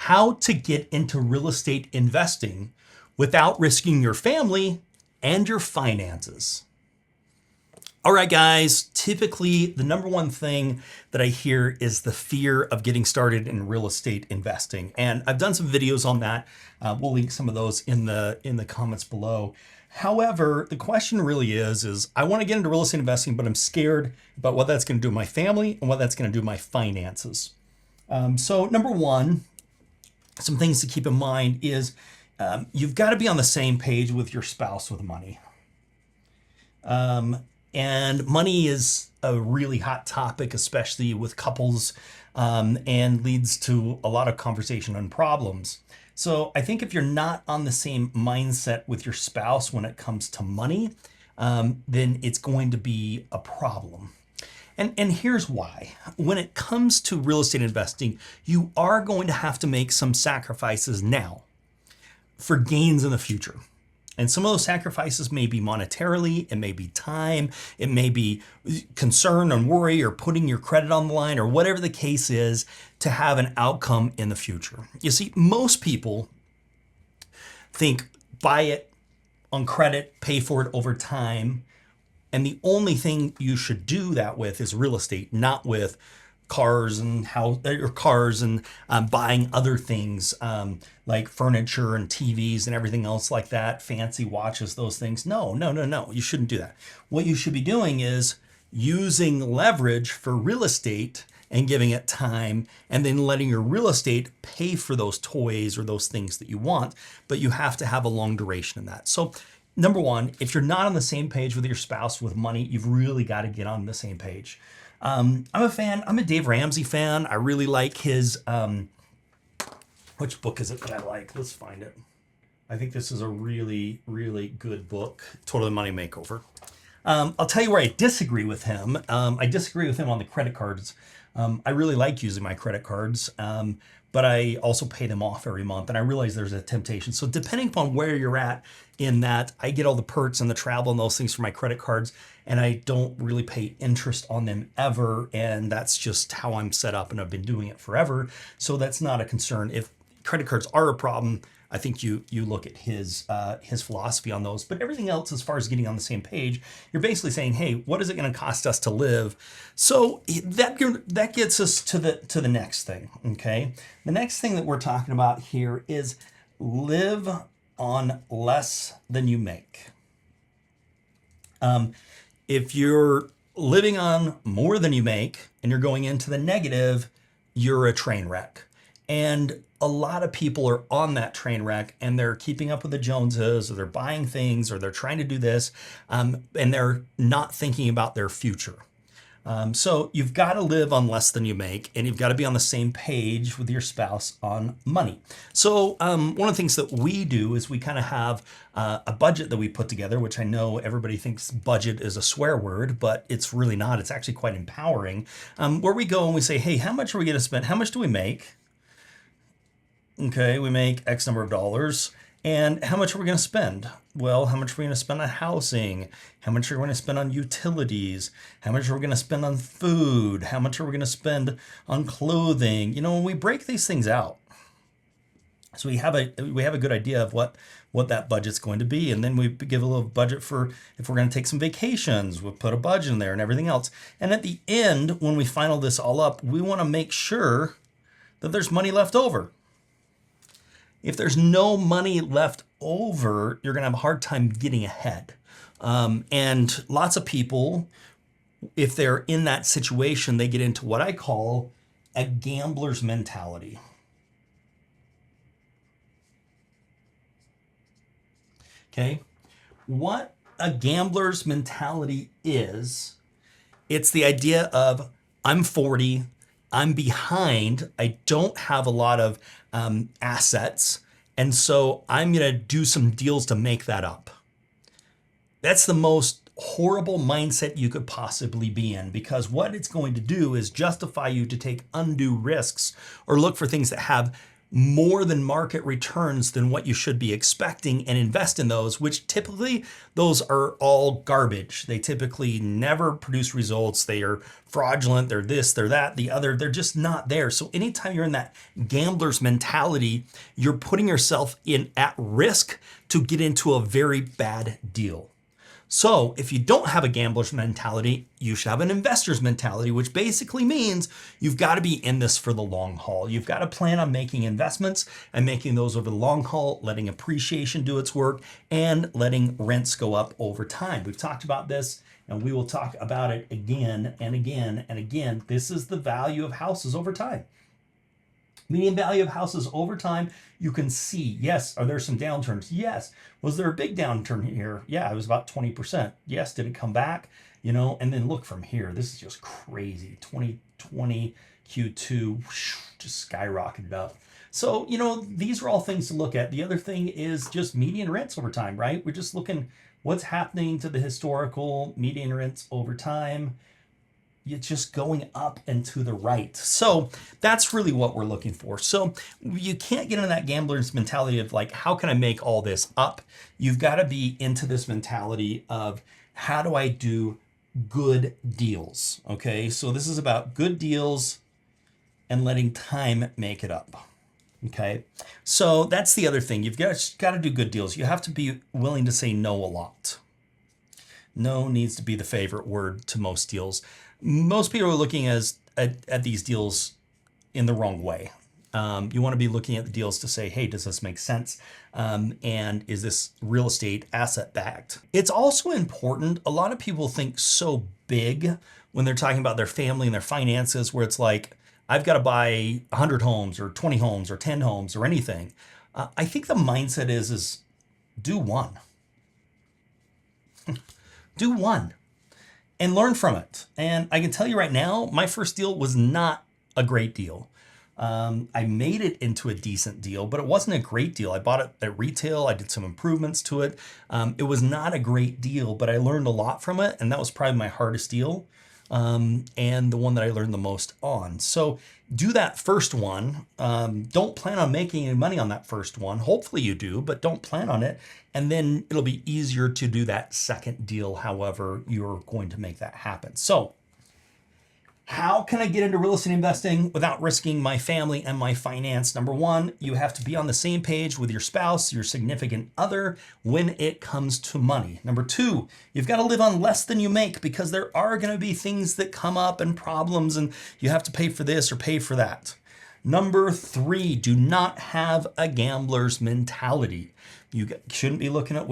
how to get into real estate investing without risking your family and your finances. All right, guys, typically the number one thing that I hear is the fear of getting started in real estate investing. And I've done some videos on that. We'll link some of those in the comments below. However, the question really is I want to get into real estate investing, but I'm scared about what that's going to do to my family and what that's going to do to my finances. So number one, some things to keep in mind is you've got to be on the same page with your spouse with money. And money is a really hot topic, especially with couples, and leads to a lot of conversation and problems. So I think if you're not on the same mindset with your spouse when it comes to money, then it's going to be a problem. And here's why. When it comes to real estate investing, you are going to have to make some sacrifices now for gains in the future. And some of those sacrifices may be monetarily, it may be time, it may be concern and worry or putting your credit on the line or whatever the case is to have an outcome in the future. You see, most people think buy it on credit, pay for it over time. And the only thing you should do that with is real estate, not with cars and buying other things like furniture and TVs and everything else like that, fancy watches, those things. No. You shouldn't do that. What you should be doing is using leverage for real estate and giving it time and then letting your real estate pay for those toys or those things that you want, but you have to have a long duration in that. So number one, if you're not on the same page with your spouse with money, you've really got to get on the same page. I'm a Dave Ramsey fan. I really like his, which book is it that I like? Let's find it. I think this is a really, really good book, Totally Money Makeover. I'll tell you where I disagree with him. I disagree with him on the credit cards. I really like using my credit cards, but I also pay them off every month. And I realize there's a temptation. So depending upon where you're at in that, I get all the perks and the travel and those things for my credit cards, and I don't really pay interest on them ever. And that's just how I'm set up, and I've been doing it forever. So that's not a concern. If credit cards are a problem, I think you look at his philosophy on those. But everything else, as far as getting on the same page, you're basically saying, hey, what is it going to cost us to live? So that gets us to the next thing. Okay, the next thing that we're talking about here is live on less than you make. If you're living on more than you make and you're going into the negative, you're a train wreck. And a lot of people are on that train wreck and they're keeping up with the Joneses, or they're buying things, or they're trying to do this, and they're not thinking about their future. So you've got to live on less than you make, and you've got to be on the same page with your spouse on money. So one of the things that we do is we kind of have a budget that we put together, which I know everybody thinks budget is a swear word, but it's really not. It's actually quite empowering, where we go and we say, hey, how much are we going to spend? How much do we make? Okay, we make X number of dollars. And how much are we going to spend? Well, how much are we going to spend on housing? How much are we going to spend on utilities? How much are we going to spend on food? How much are we going to spend on clothing? You know, when we break these things out, so we have a good idea of what that budget's going to be. And then we give a little budget for if we're going to take some vacations, we'll put a budget in there and everything else. And at the end, when we final this all up, we want to make sure that there's money left over. If there's no money left over, you're going to have a hard time getting ahead. And lots of people, if they're in that situation, they get into what I call a gambler's mentality. Okay? What a gambler's mentality is, it's the idea of, I'm 40, I'm behind, I don't have a lot of assets, and so I'm going to do some deals to make that up. That's the most horrible mindset you could possibly be in, because what it's going to do is justify you to take undue risks or look for things that have more than market returns than what you should be expecting and invest in those, which typically those are all garbage. They typically never produce results. They are fraudulent. They're this, they're that, the other. They're just not there. So anytime you're in that gambler's mentality, you're putting yourself in at risk to get into a very bad deal. So if you don't have a gambler's mentality, you should have an investor's mentality, which basically means you've got to be in this for the long haul. You've got to plan on making investments and making those over the long haul, letting appreciation do its work, and letting rents go up over time. We've talked about this, and we will talk about it again and again and again. This is the value of houses over time. Median value of houses over time, you can see, yes, are there some downturns? Yes. Was there a big downturn here? Yeah, it was about 20%. Yes, did it come back? You know, and then look from here. This is just crazy. 2020 Q2 just skyrocketed up. So, you know, these are all things to look at. The other thing is just median rents over time, right? We're just looking what's happening to the historical median rents over time. It's just going up and to the right. So that's really what we're looking for. So you can't get into that gambler's mentality of like, how can I make all this up? You've got to be into this mentality of how do I do good deals? Okay, so this is about good deals and letting time make it up. Okay, so that's the other thing. You've got to do good deals. You have to be willing to say no a lot. No needs to be the favorite word to most deals. Most people are looking at these deals in the wrong way. You want to be looking at the deals to say, hey, does this make sense? And is this real estate asset backed? It's also important. A lot of people think so big when they're talking about their family and their finances, where it's like, I've got to buy 100 homes or 20 homes or 10 homes or anything. I think the mindset is do one. Do one. And learn from it. And I can tell you right now, my first deal was not a great deal. I made it into a decent deal, but it wasn't a great deal. I bought it at retail. I did some improvements to it. It was not a great deal, but I learned a lot from it. And that was probably my hardest deal. And the one that I learned the most on. So do that first one. Don't plan on making any money on that first one. Hopefully you do, but don't plan on it. And then it'll be easier to do that second deal, however you're going to make that happen. So how can I get into real estate investing without risking my family and my finance? Number one, you have to be on the same page with your spouse, your significant other, when it comes to money. Number two, you've got to live on less than you make, because there are going to be things that come up and problems, and you have to pay for this or pay for that. Number three, do not have a gambler's mentality. You shouldn't be looking at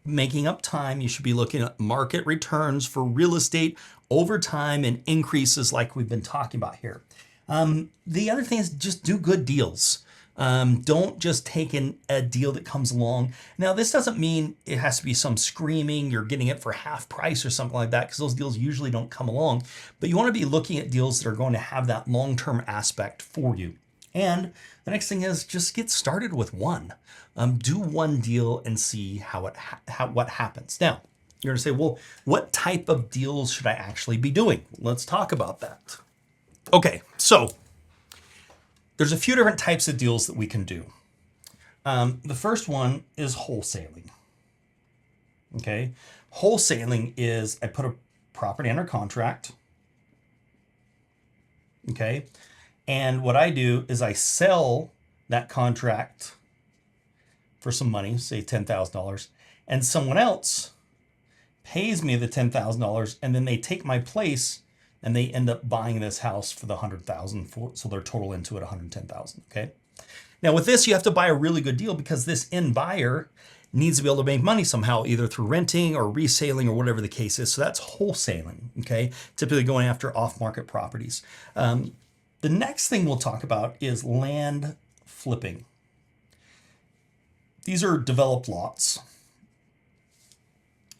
making up time. You should be looking at market returns for real estate over time and increases like we've been talking about here. The other thing is just do good deals. Don't just take in a deal that comes along. Now, this doesn't mean it has to be some screaming, you're getting it for half price or something like that, because those deals usually don't come along. But you want to be looking at deals that are going to have that long-term aspect for you. And the next thing is just get started with one. Do one deal and see what happens. Now, you're going to say, well, what type of deals should I actually be doing? Let's talk about that. Okay, so there's a few different types of deals that we can do. The first one is wholesaling. Okay, wholesaling is I put a property under contract. Okay, and what I do is I sell that contract for some money, say $10,000, and someone else pays me the $10,000, and then they take my place and they end up buying this house for the $100,000, so they're total into it $110,000. Okay. Now with this, you have to buy a really good deal, because this end buyer needs to be able to make money somehow, either through renting or reselling or whatever the case is. So that's wholesaling. Okay, typically going after off-market properties. The next thing we'll talk about is land flipping. These are developed lots.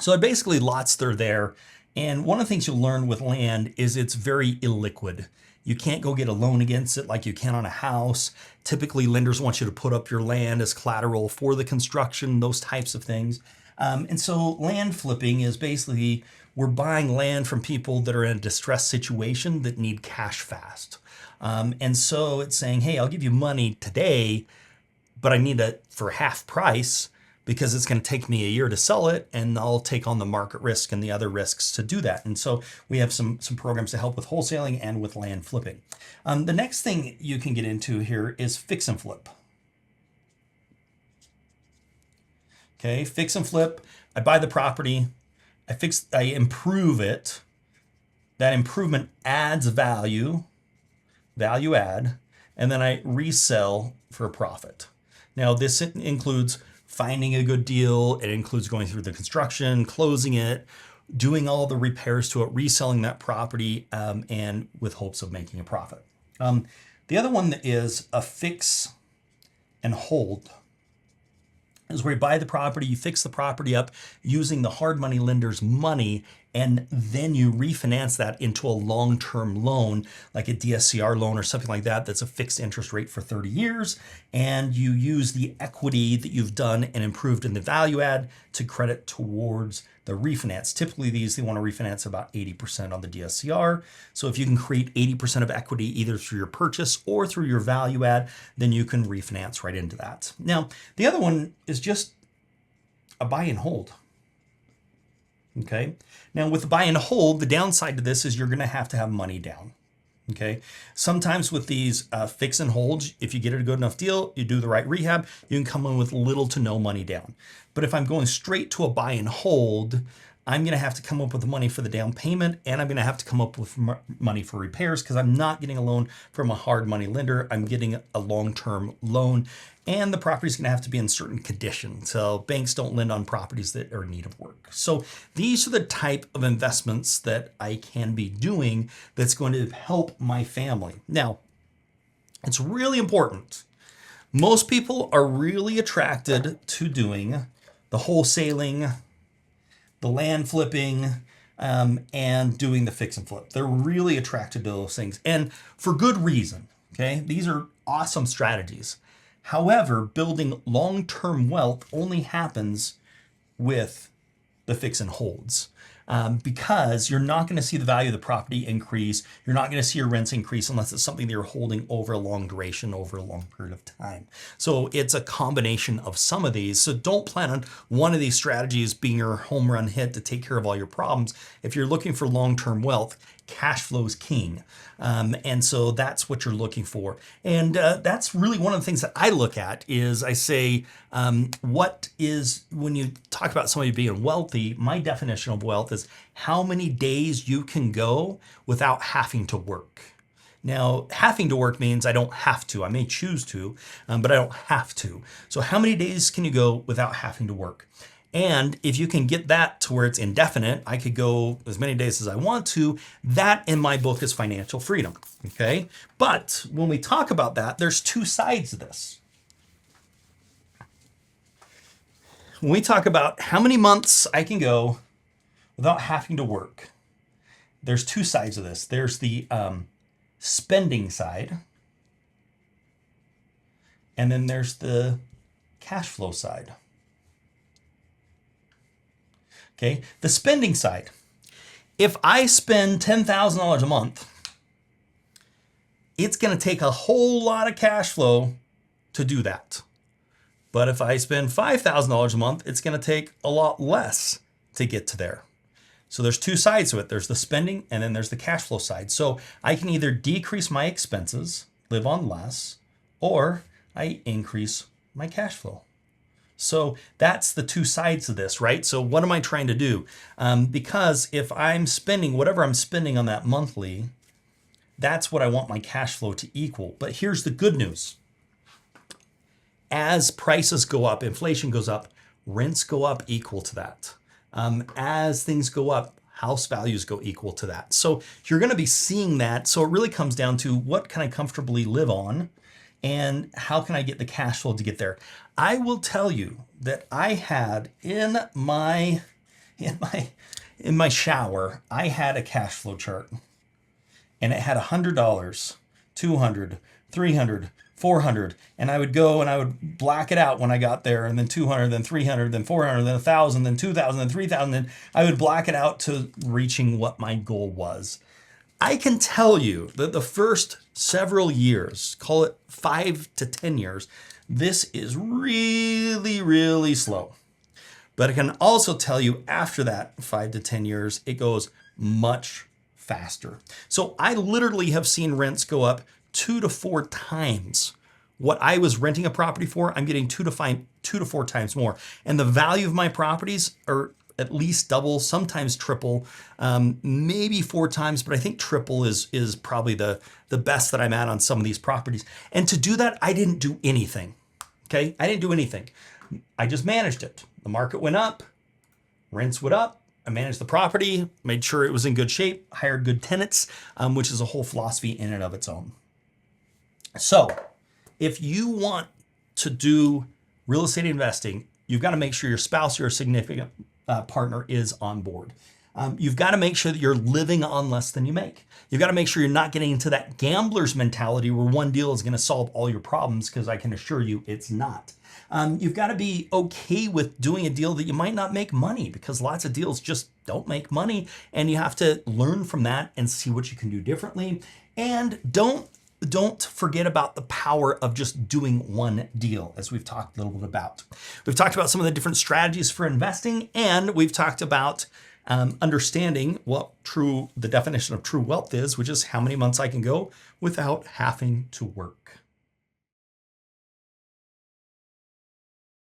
So basically lots that are there. And one of the things you'll learn with land is it's very illiquid. You can't go get a loan against it like you can on a house. Typically, lenders want you to put up your land as collateral for the construction, those types of things. And so land flipping is basically we're buying land from people that are in a distressed situation that need cash fast. And so it's saying, hey, I'll give you money today, but I need it for half price because it's going to take me a year to sell it, and I'll take on the market risk and the other risks to do that. And so we have some programs to help with wholesaling and with land flipping. The next thing you can get into here is fix and flip. Okay, fix and flip. I buy the property, I improve it. That improvement adds value add, and then I resell for a profit. Now, this includes finding a good deal. It includes going through the construction, closing it, doing all the repairs to it, reselling that property, and with hopes of making a profit. The other one is a fix and hold. Is where you buy the property, you fix the property up using the hard money lender's money, and then you refinance that into a long-term loan, like a DSCR loan or something like that, that's a fixed interest rate for 30 years. And you use the equity that you've done and improved in the value add to credit towards the refinance. Typically they want to refinance about 80% on the DSCR. So if you can create 80% of equity either through your purchase or through your value add, then you can refinance right into that. Now, the other one is just a buy and hold. Okay. Now with the buy and hold, the downside to this is you're going to have money down. Okay. Sometimes with these fix and holds, if you get a good enough deal, you do the right rehab, you can come in with little to no money down. But if I'm going straight to a buy and hold, I'm going to have to come up with the money for the down payment, and I'm going to have to come up with money for repairs because I'm not getting a loan from a hard money lender. I'm getting a long-term loan, and the property is going to have to be in certain condition. So banks don't lend on properties that are in need of work. So these are the type of investments that I can be doing that's going to help my family. Now, it's really important. Most people are really attracted to doing the wholesaling, the land flipping, and doing the fix and flip. They're really attracted to those things, and for good reason. Okay, these are awesome strategies. However, building long-term wealth only happens with the fix and holds. Because you're not going to see the value of the property increase. You're not going to see your rents increase unless it's something that you're holding over a long duration, over a long period of time. So it's a combination of some of these. So don't plan on one of these strategies being your home run hit to take care of all your problems. If you're looking for long-term wealth, cash flow is king. And so that's what you're looking for. And that's really one of the things that I look at is I say, what is, when you talk about somebody being wealthy, my definition of wealth is how many days you can go without having to work. Now, having to work means I don't have to. I may choose to, but I don't have to. So how many days can you go without having to work? And if you can get that to where it's indefinite, I could go as many days as I want to. That in my book is financial freedom. Okay. But when we talk about that, there's two sides to this. When we talk about how many months I can go without having to work, there's two sides of this. There's the spending side, and then there's the cash flow side. Okay, the spending side. If I spend $10,000 a month, it's going to take a whole lot of cash flow to do that. But if I spend $5,000 a month, it's going to take a lot less to get to there. So there's two sides to it. There's the spending and then there's the cash flow side. So I can either decrease my expenses, live on less, or I increase my cash flow. So that's the two sides of this, right? So what am I trying to do? Because if I'm spending whatever I'm spending on that monthly, that's what I want my cash flow to equal. But here's the good news. As prices go up, inflation goes up, rents go up equal to that. As things go up, house values go equal to that. So you're going to be seeing that. So it really comes down to what can I comfortably live on and how can I get the cash flow to get there? I will tell you that I had in my shower, I had a cash flow chart, and it had $100, $200, $300, 400, and I would go and I would black it out when I got there, and then 200, then 300, then 400, then 1,000, then 2,000, then 3,000, and I would black it out to reaching what my goal was. I can tell you that the first several years, call it 5 to 10 years, this is really, really slow. But I can also tell you after that 5 to 10 years, it goes much faster. So I literally have seen rents go up 2 to 4 times what I was renting a property for. I'm getting 2 to 4 times more. And the value of my properties are at least double, sometimes triple, maybe 4 times, but I think triple is probably the best that I'm at on some of these properties. And to do that, I didn't do anything. Okay, I didn't do anything. I just managed it. The market went up, rents went up. I managed the property, made sure it was in good shape, hired good tenants, which is a whole philosophy in and of its own. So if you want to do real estate investing, you've got to make sure your spouse or your significant partner is on board. You've got to make sure that you're living on less than you make. You've got to make sure you're not getting into that gambler's mentality where one deal is going to solve all your problems, because I can assure you it's not. You've got to be okay with doing a deal that you might not make money, because lots of deals just don't make money, and you have to learn from that and see what you can do differently. And don't forget about the power of just doing one deal, as we've talked a little bit about. We've talked about some of the different strategies for investing, and we've talked about understanding what the definition of true wealth is, which is how many months I can go without having to work.